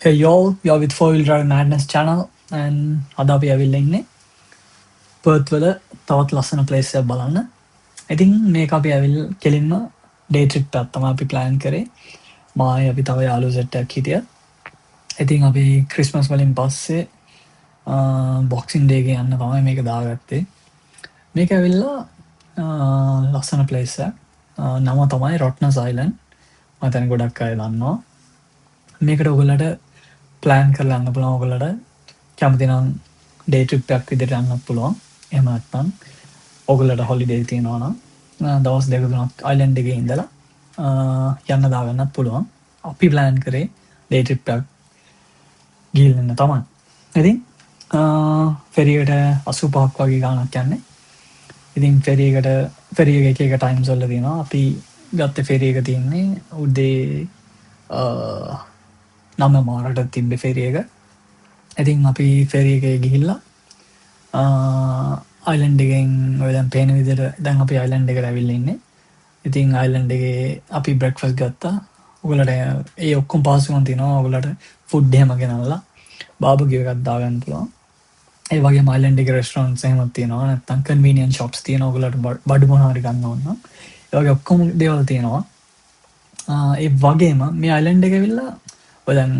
Hey y'all, you're with Four Wheel Drive Madness channel and අද අපි ඇවිල්ලා ඉන්නේ පර්ත් වල තවත් ලස්සන ප්ලේස් එකක් බලන්න. ඉතින් මේක අපි කෙලින්ම ඩේ ට්‍රිප් එකක් තමයි අපි ප්ලෑන් කරේ. මායි අපි තව යාළුවෝ සෙට් එකක් හිටියා. ඉතින් අපි ක්‍රිස්මස් වලින් පස්සේ බොක්සිං ඩේ එක යන්න තමයි මේක දාගත්තේ. මේක ඇවිල්ලා ලස්සන ප්ලේස් එකක්. නම තමයි රොට්නස් අයිලන්ඩ්. මම හිතන්නේ ගොඩක් අය දන්නවා. මේකට ඔයගොල්ලන්ට ප්ලෑන් කරලා යන්න පුළුවන්. ඔයගොල්ලන්ට කැමති නම් ඩේ ට්‍රිප් එකක් විදිහට යන්නත් පුළුවන්. එහෙම නැත්නම් ඔයගොල්ලන්ට හොලිඩේ තියෙනවා නම් දවස් දෙක තුනක් අයිලන්ඩ් එකේ ඉඳලා යන්න දාගන්නත් පුළුවන්. අපි ප්ලෑන් කරේ ඩේ ට්‍රිප් එකක් ගිහින් එන්න තමයි. ඉතින් ෆෙරි එකට 85ක් වගේ ගාණක් යන්නේ. ඉතින් ෆෙරි එක එක ටයිම්ස් වල තියෙනවා. අපි ගත්ත ෆෙරි එක තියෙන්නේ උදේ 9 මාරට තිබ්බේ ෆෙරි එක. ඉතින් අපි ෆෙරි එකේ ගිහිල්ලා අයිලන්ඩ් එකෙන් ඔය දැන් පේන විදිහට දැන් අපි අයිලන්ඩ් එකට ඇවිල්ලා ඉන්නේ. ඉතින් අයිලන්ඩ් එකේ අපි බ්‍රෙක්ෆාස්ට් ගත්තා. ඔයගොල්ලන්ට ඒ ඔක්කොම පාසුකම් තියෙනවා. ඔයගොල්ලන්ට ෆුඩ් එහෙම ගෙනල්ලා බාබකියු එකක් දාගන්න පුළුවන්. ඒ වගේම අයිලන්ඩ් එකේ රෙස්ටොරන්ට්ස් එහෙමත් තියෙනවා. නැත්නම් කන්වීනියන්ට් ෂොප්ස් තියෙනවා. ඔයගොල්ලන්ට බඩු මොනවා හරි ගන්න ඕන නම් ඒ වගේ ඔක්කොම දේවල් තියෙනවා. ඒ වගේම මේ අයිලන්ඩ් එක ඇවිල්ලා ඔය දැන්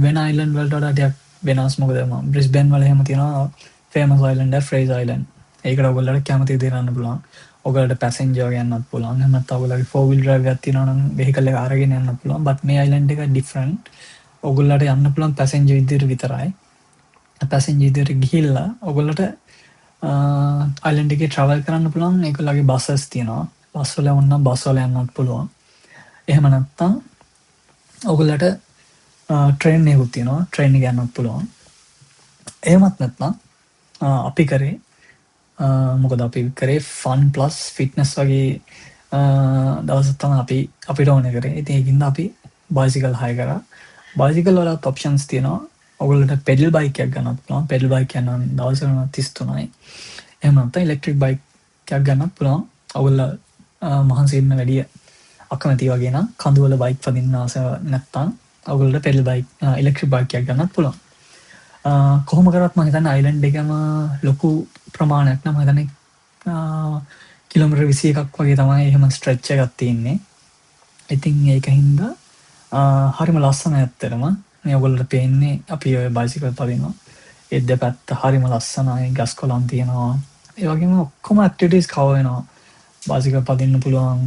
වෙන අයිලන්ඩ් වලට වඩා ටිකක් වෙනස්. මොකද බ්‍රිස්බේන් වල එහෙම තියෙනවා ෆේමස් අයිලන්ඩ් එක ෆ්‍රේස් අයිලන්ඩ්. ඒකට ඔයගොල්ලන්ට කැමති විදිහට යන්න පුළුවන්. ඔයගොල්ලන්ට පැසෙන්ජර් ගන්නත් පුළුවන්. එහෙම නැත්නම් ඔයගොල්ලන්ගේ 4 wheel drive එකක් තියෙනවා නම් වෙහිකල් එක අරගෙන යන්නත් පුළුවන්. බට් මේ අයිලන්ඩ් එක ඩිෆරන්ට්. ඔයගොල්ලන්ට යන්න පුළුවන් පැසෙන්ජර් විදිහට විතරයි. පැසෙන්ජර් විදිහට ගිහිල්ලා ඔයගොල්ලන්ට අයිලන්ඩ් එකේ ට්‍රැවල් කරන්න පුළුවන්. ඒගොල්ලන්ගේ බසස් තියෙනවා. බස් වල වුණා බස් වල යන්නත් පුළුවන්. එහෙම නැත්නම් ඔයගොල්ලන්ට ට්‍රේන් එකකුත් තියෙනවා. ට්‍රේන් එක යන්නත් පුළුවන්. එහෙමත් නැත්නම් අපි කරේ මොකද අපි කරේ ෆන් ප්ලස් ෆිට්නස් වගේ දවසක් තමයි අපිට ඕනේ කරේ. ඉතින් ඒකින්ද අපි බයිසිකල් හයි කරා. බයිසිකල් වලත් ඔප්ෂන්ස් තියෙනවා. ඔයගොල්ලන්ට පෙඩල් බයික් එකක් ගන්නත් පුළුවන්. පෙඩල් බයික් එක නම් දවසකට 33යි. එහෙම නැත්නම් ඉලෙක්ට්‍රික් බයික් එකක් ගන්නත් පුළුවන්. ඔයගොල්ලෝ මහන්සි වෙන්න වැඩි අකමැති වගේ නම් කඳුවල බයික් පදින්න ආස නැත්නම් ඔයගොල්ලන්ට පෙඩල් බයික් ඉලෙක්ට්‍රික් බයික් එකක් ගන්නත් පුළුවන්. කොහොම කරත් මම හිතන්නේ අයිලන්ඩ් එකම ලොකු ප්‍රමාණයක් නම් මම හිතන්නේ කිලෝමීටර් 21ක් වගේ තමයි එහෙම ස්ට්‍රෙච් එකක් තියෙන්නේ. ඉතින් ඒකින්ද හරිම ලස්සනයි ඇත්තටම. මේ ඔයගොල්ලන්ට පේන්නේ අපි ඔය බයිසිකල් පදිනවා. ඒ දෙපැත්ත හරිම ලස්සනයි. ගස් කොළන් තියෙනවා. ඒ වගේම ඔක්කොම ඇක්ටිවිටීස් කවර් වෙනවා. බයිසිකල් පදින්න පුළුවන්.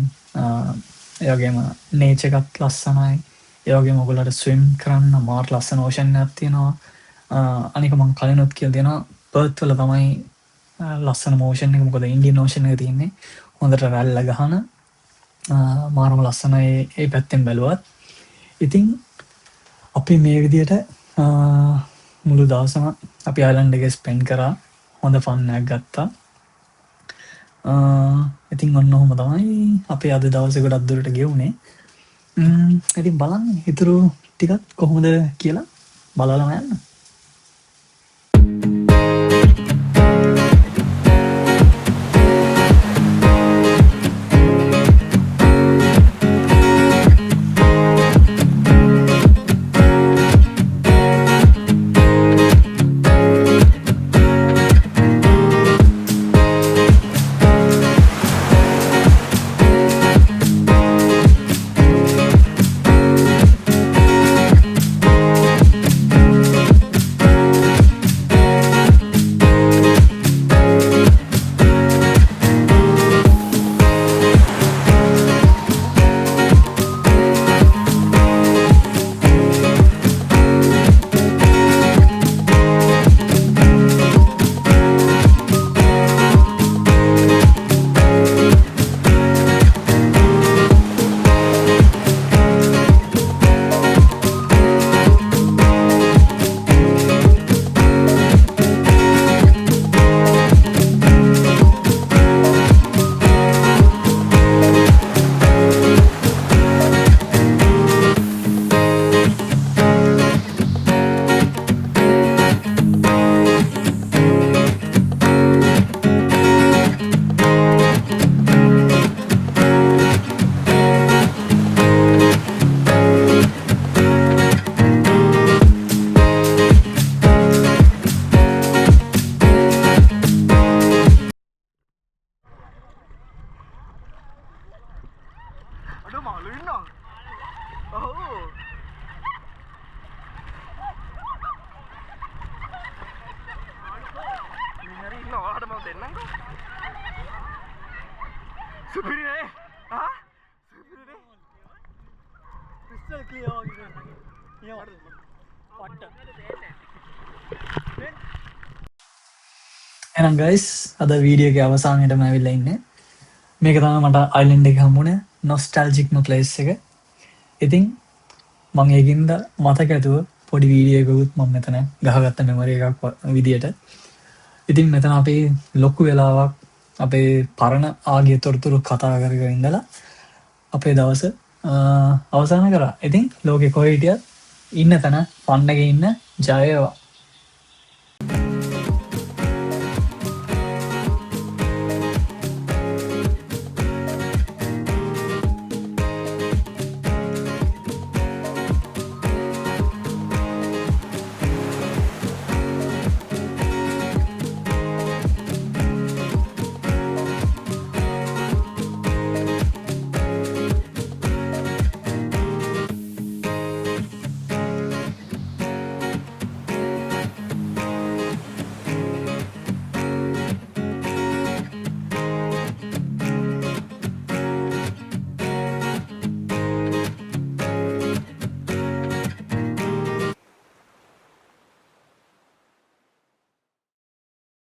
ඒ වගේම නේචර් එකත් ලස්සනයි. ඒ වගේම ඔයගොල්ලන්ට ස්විම් කරන්න මාර ලස්සන ඕෂන් එකක් තියෙනවා. අනික මම කලිනුත් කියලා දෙනවා පර්ත් වල තමයි ලස්සන ඕෂන් එක. මොකද ඉන්දියන් ඕෂන් එක තියෙන්නේ හොඳට රැල්ල ගහන මාරම ලස්සනයි ඒ පැත්තෙන් බැලුවත්. ඉතින් අපි මේ විදියට මුළු දවසම අපි අයිලන්ඩ් එකේ ස්පෙන්ඩ් කරා. හොඳ ෆන් එකක් ගත්තා. ඉතින් ඔන්න ඔහොම තමයි අපි අද දවසේ ගොඩක් දුරට ගෙවුනේ. ඉතින් බලන්න ඉතුරු ටිකත් කොහොමද කියලා බලලම යන්න. එහෙනම් ගයිස් අද වීඩියෝ එකේ අවසානයටම ඇවිල්ලා ඉන්නේ. මේක තමයි මට අයිලන්ඩ් එක හම්බුනේ නොස්ටැල්ජික්ම ප්ලේස් එක. ඉතින් මම ඒකින්ද මතක ඇතුව පොඩි වීඩියෝ එකකුත් මම මෙතන ගහගත්ත මෙමරි එකක් විදියට. ඉතින් මෙතන අපි ලොකු වෙලාවක් අපේ පරණ ආගිය තොරතුරු කතා කර කර ඉඳලා අපේ දවස අවසන් කරා. ඉතින් ලෝකෙ කොහේ හිටියත් ඉන්න තැන ෆන් එකේ ඉන්න ජය වේවා.